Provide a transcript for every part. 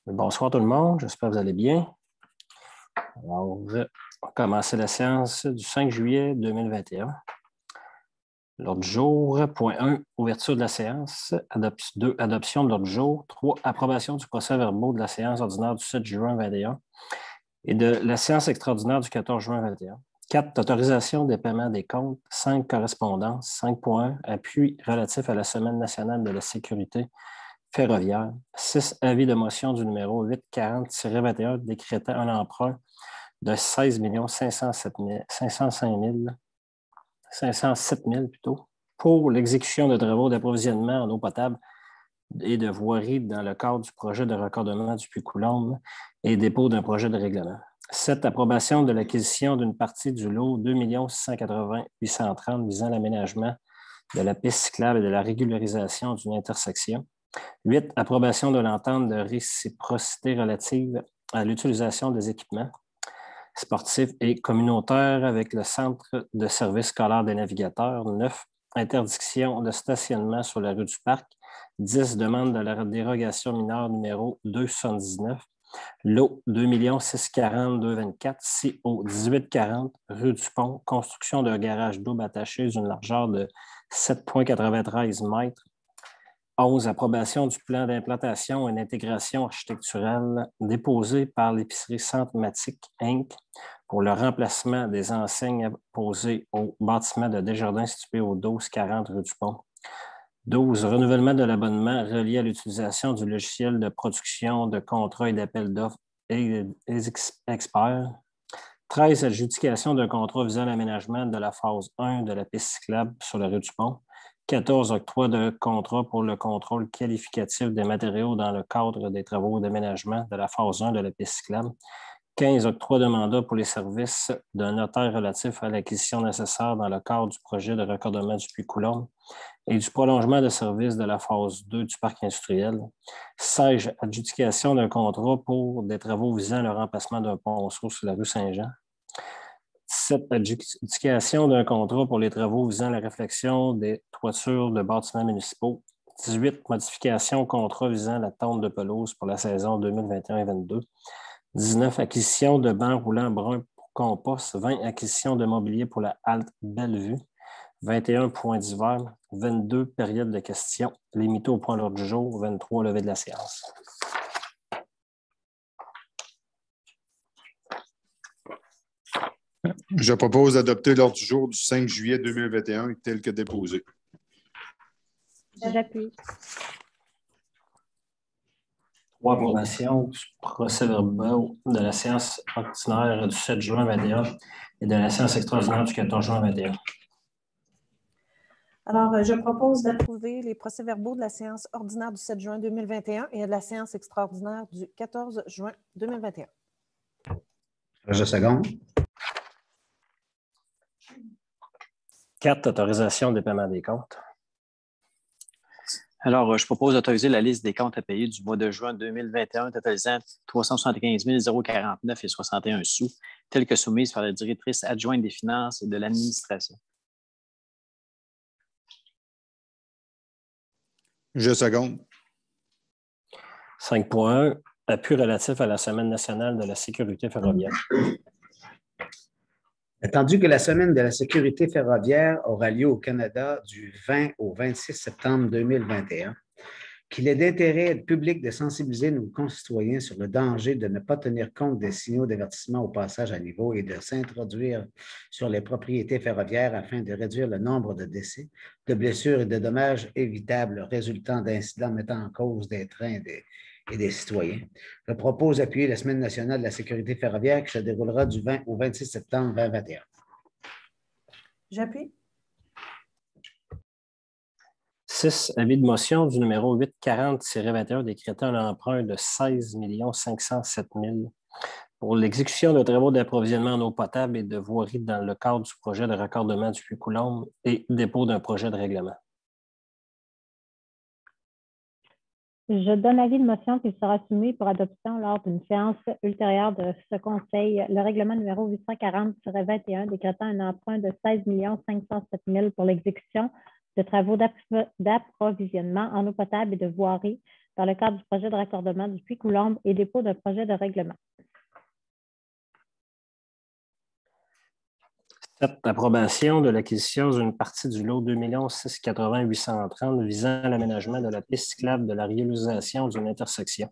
Bonsoir tout le monde, j'espère que vous allez bien. Alors, on va commencer la séance du 5 juillet 2021. L'ordre du jour, point 1, ouverture de la séance. 2, adoption de l'ordre du jour. 3, approbation du procès-verbal de la séance ordinaire du 7 juin 2021 et de la séance extraordinaire du 14 juin 2021. 4, autorisation des paiements des comptes. 5, correspondance. 5.1, appui relatif à la Semaine nationale de la sécurité ferroviaire. 6, avis de motion du numéro 840-21 décrétant un emprunt de 16 507 000 plutôt, pour l'exécution de travaux d'approvisionnement en eau potable et de voirie dans le cadre du projet de raccordement du Puy-Coulombe et dépôt d'un projet de règlement. 7, approbation de l'acquisition d'une partie du lot 2 680 830 visant l'aménagement de la piste cyclable et de la régularisation d'une intersection. 8, approbation de l'entente de réciprocité relative à l'utilisation des équipements sportifs et communautaires avec le Centre de services scolaires des navigateurs. 9, interdiction de stationnement sur la rue du Parc. 10, demande de la dérogation mineure numéro 279. Lot 2 640 224, CO 1840, rue du Pont, construction d'un garage double attaché d'une largeur de 7,93 mètres. 11, approbation du plan d'implantation et d'intégration architecturale déposé par l'épicerie Centre-Matic Inc. pour le remplacement des enseignes apposées au bâtiment de Desjardins situé au 1240 rue du Pont. 12, renouvellement de l'abonnement relié à l'utilisation du logiciel de production de contrats et d'appels d'offres experts. 13, adjudication d'un contrat visant l'aménagement de la phase 1 de la piste cyclable sur la rue du Pont. 14, octroi de contrat pour le contrôle qualificatif des matériaux dans le cadre des travaux d'aménagement de la phase 1 de la piste cyclable. 15, octroi de mandat pour les services d'un notaire relatif à l'acquisition nécessaire dans le cadre du projet de raccordement du Puy-Coulombe et du prolongement de services de la phase 2 du parc industriel. 16, adjudication d'un contrat pour des travaux visant le remplacement d'un ponceau sur la rue Saint-Jean. 17, adjudication d'un contrat pour les travaux visant la réflexion des toitures de bâtiments municipaux. 18, modification contrat visant la tonte de pelouse pour la saison 2021-22. 19, acquisition de bancs roulants bruns pour compost. 20, acquisition de mobilier pour la halte Bellevue. 21, points d'hiver. 22, période de questions. Limité au point de l'ordre du jour. 23, levée de la séance. Je propose d'adopter l'ordre du jour du 5 juillet 2021 tel que déposé. J'appuie. 3, approbation du procès-verbal de la séance ordinaire du 7 juin 2021 et de la séance extraordinaire du 14 juin 2021. Alors, je propose d'approuver les procès-verbaux de la séance ordinaire du 7 juin 2021 et de la séance extraordinaire du 14 juin 2021. Je seconde. 4, autorisation des paiements des comptes. Alors, je propose d'autoriser la liste des comptes à payer du mois de juin 2021 totalisant 375 049 et 61 sous, telle que soumise par la directrice adjointe des finances et de l'administration. Je seconde. 5.1, appui relatif à la Semaine nationale de la sécurité ferroviaire. Attendu que la Semaine de la sécurité ferroviaire aura lieu au Canada du 20 au 26 septembre 2021, qu'il est d'intérêt public de sensibiliser nos concitoyens sur le danger de ne pas tenir compte des signaux d'avertissement au passage à niveau et de s'introduire sur les propriétés ferroviaires afin de réduire le nombre de décès, de blessures et de dommages évitables résultant d'incidents mettant en cause des trains et des citoyens. Je propose d'appuyer la Semaine nationale de la sécurité ferroviaire qui se déroulera du 20 au 26 septembre 2021. J'appuie. 6, avis de motion du numéro 840-21 décrétant un emprunt de 16 507 000 pour l'exécution de travaux d'approvisionnement en eau potable et de voirie dans le cadre du projet de raccordement du Puy-Coulombe et dépôt d'un projet de règlement. Je donne l'avis de motion qu'il sera soumis pour adoption lors d'une séance ultérieure de ce Conseil, le règlement numéro 840-21 décrétant un emprunt de 16 507 000 pour l'exécution de travaux d'approvisionnement en eau potable et de voirie dans le cadre du projet de raccordement du puits Coulombe et dépôt d'un projet de règlement. 7. Approbation de l'acquisition d'une partie du lot 2 680 830 visant l'aménagement de la piste cyclable de la réalisation d'une intersection.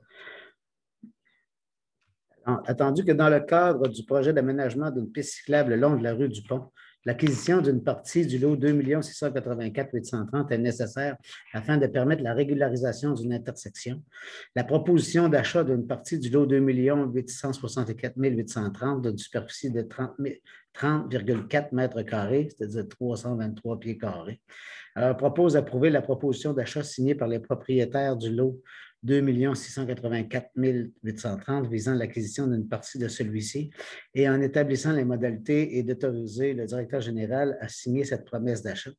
Attendu que dans le cadre du projet d'aménagement d'une piste cyclable le long de la rue du Pont, l'acquisition d'une partie du lot 2 684 830 est nécessaire afin de permettre la régularisation d'une intersection. La proposition d'achat d'une partie du lot 2 864 830 d'une superficie de 30,4 mètres carrés, c'est-à-dire 323 pieds carrés, propose d'approuver la proposition d'achat signée par les propriétaires du lot 2 684 830 visant l'acquisition d'une partie de celui-ci et en établissant les modalités et d'autoriser le directeur général à signer cette promesse d'achat,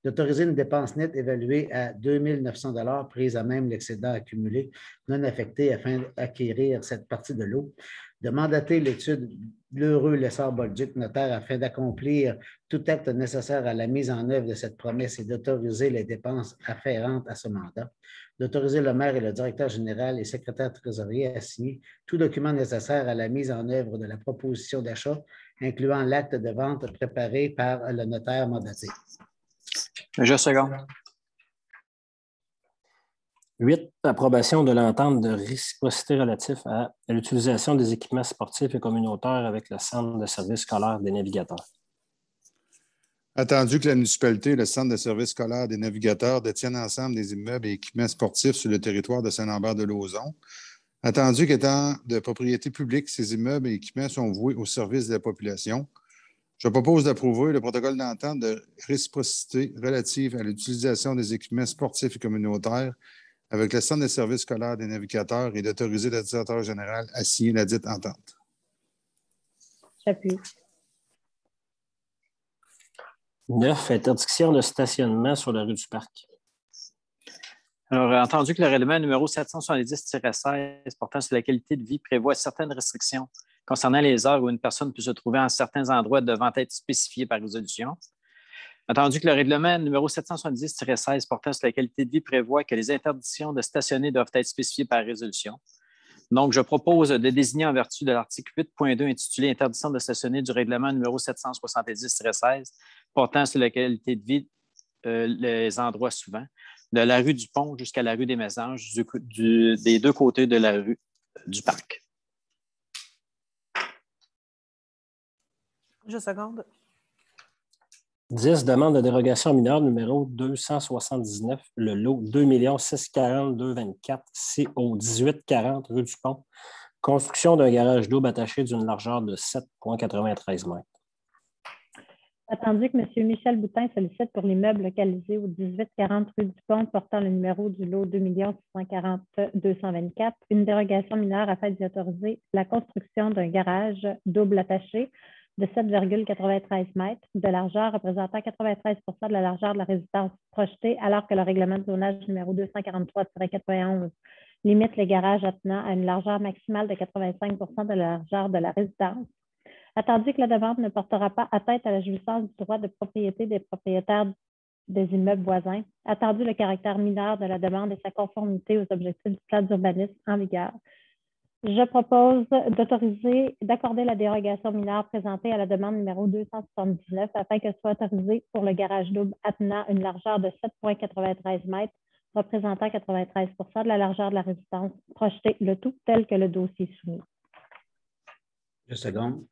d'autoriser une dépense nette évaluée à 2 900 $ prise à même l'excédent accumulé non affecté afin d'acquérir cette partie de l'eau, de mandater l'étude L'Heureux Lessard-Bolduc, notaire, afin d'accomplir tout acte nécessaire à la mise en œuvre de cette promesse et d'autoriser les dépenses afférentes à ce mandat, d'autoriser le maire et le directeur général et secrétaire trésorier à signer tout document nécessaire à la mise en œuvre de la proposition d'achat, incluant l'acte de vente préparé par le notaire mandaté. Je second. 8. Approbation de l'entente de réciprocité relative à l'utilisation des équipements sportifs et communautaires avec le Centre de services scolaires des navigateurs. Attendu que la municipalité et le Centre de services scolaires des navigateurs détiennent ensemble des immeubles et équipements sportifs sur le territoire de Saint-Lambert-de-Lauzon. Attendu qu'étant de propriété publique, ces immeubles et équipements sont voués au service de la population. Je propose d'approuver le protocole d'entente de réciprocité relative à l'utilisation des équipements sportifs et communautaires avec le Centre de services scolaires des navigateurs et d'autoriser le directeur général à signer la dite entente. J'appuie. 9. Interdiction de stationnement sur la rue du Parc. Alors, entendu que le règlement numéro 770-16 portant sur la qualité de vie prévoit certaines restrictions concernant les heures où une personne peut se trouver en certains endroits devant être spécifiées par résolution. Entendu que le règlement numéro 770-16 portant sur la qualité de vie prévoit que les interdictions de stationner doivent être spécifiées par résolution. Donc, je propose de désigner en vertu de l'article 8.2 intitulé « Interdiction de stationner » du règlement numéro 770-16 portant sur la qualité de vie les endroits suivants, de la rue du Pont jusqu'à la rue des Mésanges, des deux côtés de la rue du Parc. Je seconde. 10. Demande de dérogation mineure numéro 279, le lot 2 640 224 CO 1840 rue du Pont. Construction d'un garage double attaché d'une largeur de 7,93 mètres. Attendu que M. Michel Boutin sollicite pour l'immeuble localisé au 1840 rue du Pont portant le numéro du lot 2 640 224, une dérogation mineure afin d'y autoriser la construction d'un garage double attaché de 7,93 mètres de largeur représentant 93 % de la largeur de la résidence projetée, alors que le règlement de zonage numéro 243-91 limite les garages attenant à une largeur maximale de 85 % de la largeur de la résidence. Attendu que la demande ne portera pas atteinte à la jouissance du droit de propriété des propriétaires des immeubles voisins, attendu le caractère mineur de la demande et sa conformité aux objectifs du plan d'urbanisme en vigueur, je propose d'accorder la dérogation mineure présentée à la demande numéro 279 afin que soit autorisée pour le garage double attenant une largeur de 7,93 mètres, représentant 93 % de la largeur de la résidence projetée, le tout tel que le dossier soumis. Je seconde.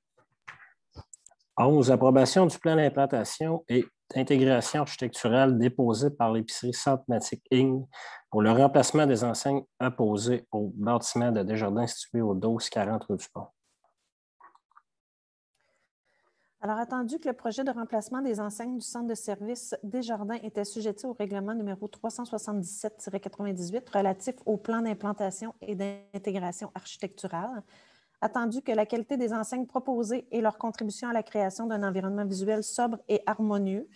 11. Approbation du plan d'implantation et d'intégration architecturale déposé par l'épicerie Centmatic Inc. pour le remplacement des enseignes apposées au bâtiment de Desjardins situé au 1240 rue du Pont. Alors, attendu que le projet de remplacement des enseignes du centre de service Desjardins était assujetti au règlement numéro 377-98 relatif au plan d'implantation et d'intégration architecturale, attendu que la qualité des enseignes proposées et leur contribution à la création d'un environnement visuel sobre et harmonieux,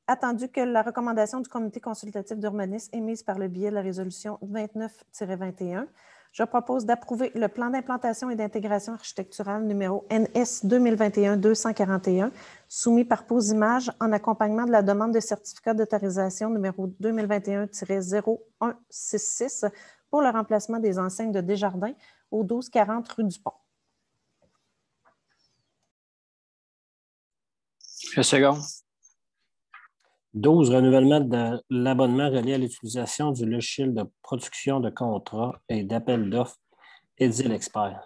attendu que la recommandation du comité consultatif d'urbanisme émise par le biais de la résolution 29-21, je propose d'approuver le plan d'implantation et d'intégration architecturale numéro NS 2021-241, soumis par pose image en accompagnement de la demande de certificat d'autorisation numéro 2021-0166 pour le remplacement des enseignes de Desjardins au 1240 rue du Pont. Je second. 12, renouvellement de l'abonnement relié à l'utilisation du logiciel de production de contrats et d'appel d'offres Edil Expert.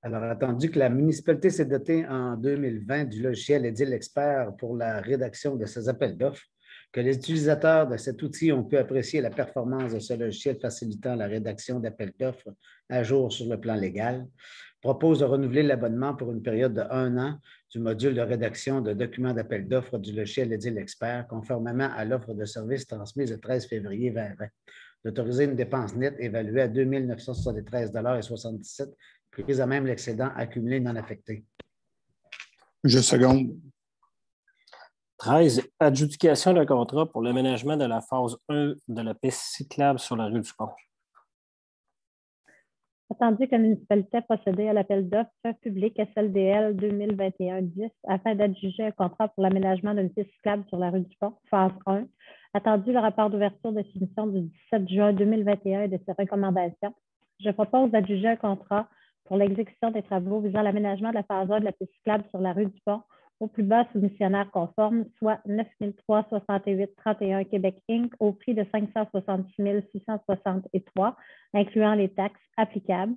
Alors, attendu que la municipalité s'est dotée en 2020 du logiciel Edil Expert pour la rédaction de ses appels d'offres, que les utilisateurs de cet outil ont pu apprécier la performance de ce logiciel facilitant la rédaction d'appels d'offres à jour sur le plan légal, propose de renouveler l'abonnement pour une période de 1 an du module de rédaction de documents d'appel d'offres du logiciel Edil Expert, conformément à l'offre de service transmise le 13 février 2020, d'autoriser une dépense nette évaluée à 2 973,77 $, prise à même l'excédent accumulé non affecté. Je seconde. 13, adjudication d'un contrat pour l'aménagement de la phase 1 de la piste cyclable sur la rue du Pont. Attendu que la municipalité a procédé à l'appel d'offres public SLDL 2021-10 afin d'adjuger un contrat pour l'aménagement d'une piste cyclable sur la rue du Pont, phase 1. Attendu le rapport d'ouverture de soumission du 17 juin 2021 et de ses recommandations, je propose d'adjuger un contrat pour l'exécution des travaux visant l'aménagement de la phase 1 de la piste cyclable sur la rue du Pont au plus bas soumissionnaire conforme, soit 9 368,31 Québec Inc. au prix de 566 663, incluant les taxes applicables.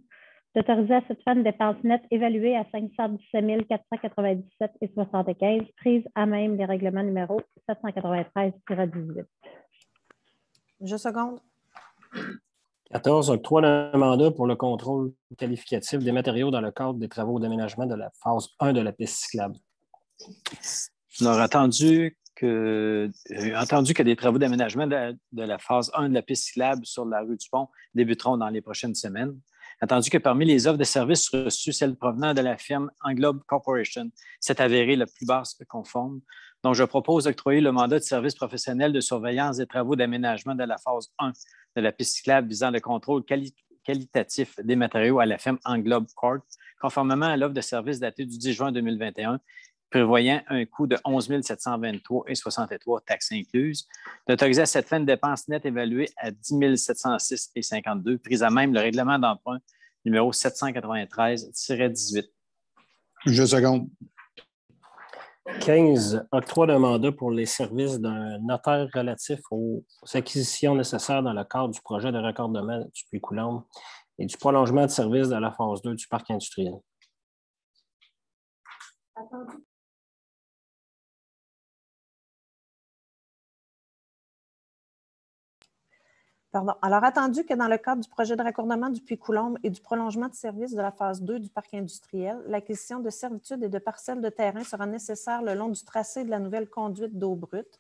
D'autoriser à cette fin une dépense nette évaluée à 517 497,75, prise à même les règlements numéro 793-18. Je seconde. 14, octroi d'un mandat pour le contrôle qualificatif des matériaux dans le cadre des travaux d'aménagement de la phase 1 de la piste cyclable. On aurait entendu que des travaux d'aménagement de la phase 1 de la piste cyclable sur la rue du Pont débuteront dans les prochaines semaines. Attendu que parmi les offres de services reçues, celle provenant de la firme Englobe Corporation s'est avérée la plus basse conforme. Donc, je propose d'octroyer le mandat de service professionnel de surveillance des travaux d'aménagement de la phase 1 de la piste cyclable visant le contrôle qualitatif des matériaux à la firme Englobe Corp, conformément à l'offre de service datée du 10 juin 2021, prévoyant un coût de 11 723,63 taxes incluses, d'autoriser à cette fin une dépense nette évaluée à 10 706,52, prise à même le règlement d'emprunt numéro 793-18. Je seconde. 15, octroi d'un mandat pour les services d'un notaire relatif aux acquisitions nécessaires dans le cadre du projet de raccordement du Puy-Coulombe et du prolongement de service de la phase 2 du parc industriel. Pardon. Alors, attendu que dans le cadre du projet de raccordement du Puy-Coulombe et du prolongement de service de la phase 2 du parc industriel, l'acquisition de servitudes et de parcelles de terrain sera nécessaire le long du tracé de la nouvelle conduite d'eau brute.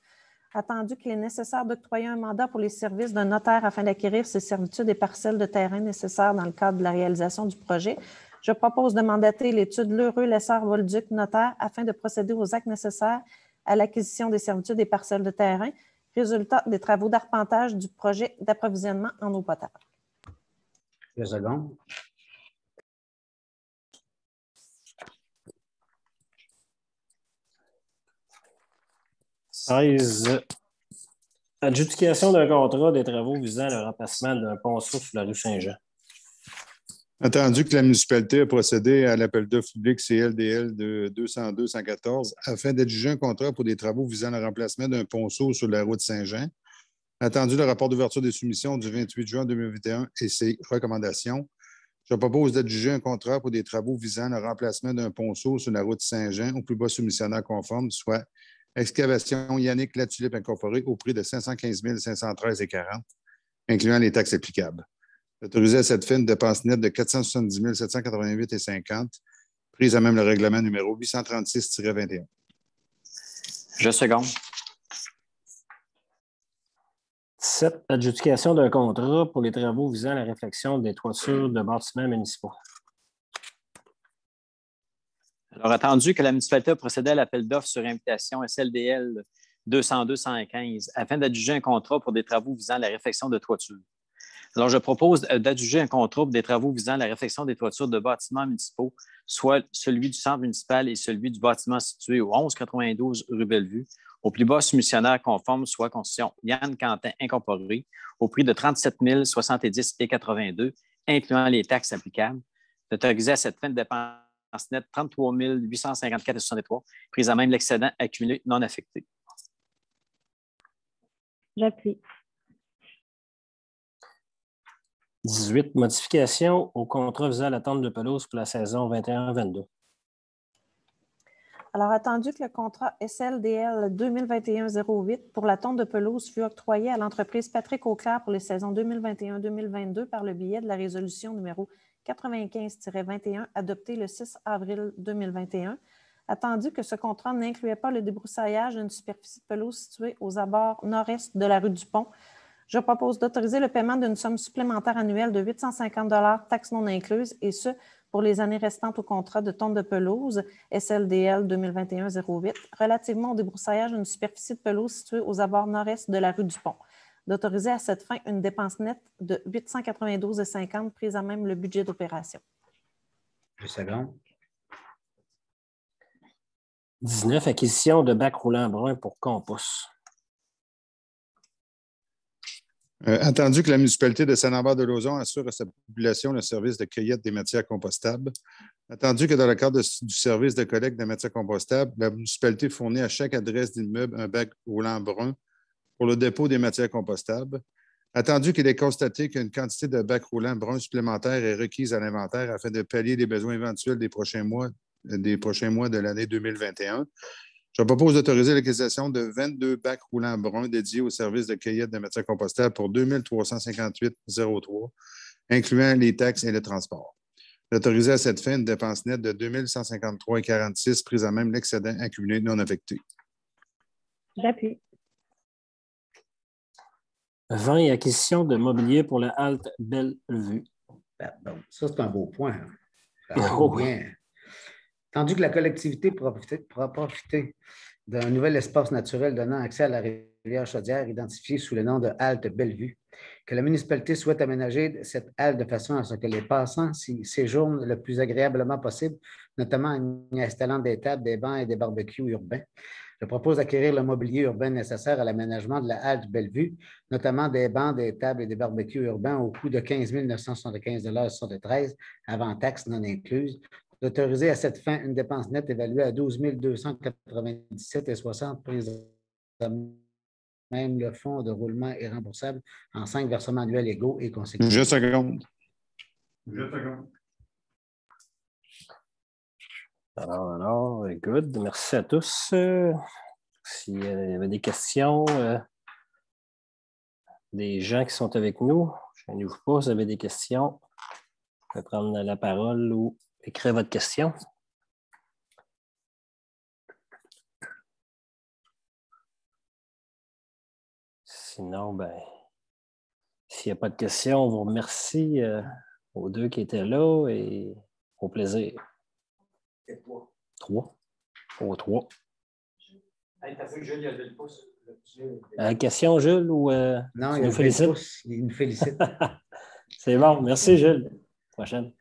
Attendu qu'il est nécessaire d'octroyer un mandat pour les services d'un notaire afin d'acquérir ces servitudes et parcelles de terrain nécessaires dans le cadre de la réalisation du projet, je propose de mandater l'étude Lheureux Lessard Bolduc notaire afin de procéder aux actes nécessaires à l'acquisition des servitudes et parcelles de terrain, résultat des travaux d'arpentage du projet d'approvisionnement en eau potable. Je seconde. Adjudication d'un contrat des travaux visant le remplacement d'un ponceau sur la rue Saint-Jean. Attendu que la municipalité a procédé à l'appel d'offres public CLDL de 202-114 afin d'adjuger un contrat pour des travaux visant le remplacement d'un ponceau sur la route Saint-Jean. Attendu le rapport d'ouverture des soumissions du 28 juin 2021 et ses recommandations, je propose d'adjuger un contrat pour des travaux visant le remplacement d'un ponceau sur la route Saint-Jean au plus bas soumissionnaire conforme, soit excavation Yannick Latulippe incorporée au prix de 515 513,40, incluant les taxes applicables. Autorisé à cette fin une dépense nette de 470 788,50, prise à même le règlement numéro 836-21. Je seconde. 7, adjudication d'un contrat pour les travaux visant la réfection des toitures de bâtiments municipaux. Alors, attendu que la municipalité a procédé à l'appel d'offres sur invitation SLDL 202-115 afin d'adjuger un contrat pour des travaux visant la réfection de toiture. Alors, je propose d'adjuger un contrat pour des travaux visant la réfection des toitures de bâtiments municipaux, soit celui du centre municipal et celui du bâtiment situé au 1192 rue Bellevue, au plus bas soumissionnaire conforme, soit Construction Yann Quentin Incorporé, au prix de 37 070,82 incluant les taxes applicables, d'autoriser à cette fin de dépense nette 33 854,63, prise à même l'excédent accumulé non affecté. J'appuie. 18. Modification au contrat visant la tente de pelouse pour la saison 21-22. Alors, attendu que le contrat SLDL 2021-08 pour la tonte de pelouse fut octroyé à l'entreprise Patrick Auclair pour les saisons 2021-2022 par le biais de la résolution numéro 95-21 adoptée le 6 avril 2021, attendu que ce contrat n'incluait pas le débroussaillage d'une superficie de pelouse située aux abords nord-est de la rue du Pont, je propose d'autoriser le paiement d'une somme supplémentaire annuelle de 850 $ taxes non incluses, et ce, pour les années restantes au contrat de tonte de pelouse SLDL 2021-08, relativement au débroussaillage d'une superficie de pelouse située aux abords nord-est de la rue du Pont. D'autoriser à cette fin une dépense nette de 892,50 prise à même le budget d'opération. 2 secondes. 19. Acquisition de bacs roulants bruns pour compost. Attendu que la municipalité de Saint-Lambert-de-Lauzon assure à sa population le service de cueillette des matières compostables. Attendu que dans le cadre du service de collecte des matières compostables, la municipalité fournit à chaque adresse d'immeuble un bac roulant brun pour le dépôt des matières compostables. Attendu qu'il est constaté qu'une quantité de bacs roulants bruns supplémentaires est requise à l'inventaire afin de pallier les besoins éventuels des prochains mois de l'année 2021. Je propose d'autoriser l'acquisition de 22 bacs roulants bruns dédiés au service de cueillette de matières compostables pour 2 358,03, incluant les taxes et le transport. D'autoriser à cette fin une dépense nette de 2 153,46 prise à même l'excédent accumulé non affecté. J'appuie. 20. Acquisition de mobilier pour la halte Bellevue. Pardon. Ça, c'est un beau point. Oh, bien. Tandis que la collectivité pourra profiter d'un nouvel espace naturel donnant accès à la rivière Chaudière, identifié sous le nom de halte Bellevue, que la municipalité souhaite aménager cette halte de façon à ce que les passants s'y séjournent le plus agréablement possible, notamment en y installant des tables, des bancs et des barbecues urbains. Je propose d'acquérir le mobilier urbain nécessaire à l'aménagement de la halte Bellevue, notamment des bancs, des tables et des barbecues urbains au coût de 15 975,73 avant taxes non incluses. D'autoriser à cette fin une dépense nette évaluée à 12 297,60 prise à même le fonds de roulement est remboursable en 5 versements annuels égaux et consécutifs. Juste une seconde. Alors, good. Merci à tous. S'il y avait des questions, des gens qui sont avec nous, je ne vous pas, vous avez des questions, vous pouvez prendre la parole ou écrire votre question. Sinon, s'il n'y a pas de questions, on vous remercie aux deux qui étaient là et au plaisir. 3. Au 3. Question, Jules, ou non, tu il nous félicites? Il nous félicite. C'est bon. Merci, Jules. Prochaine.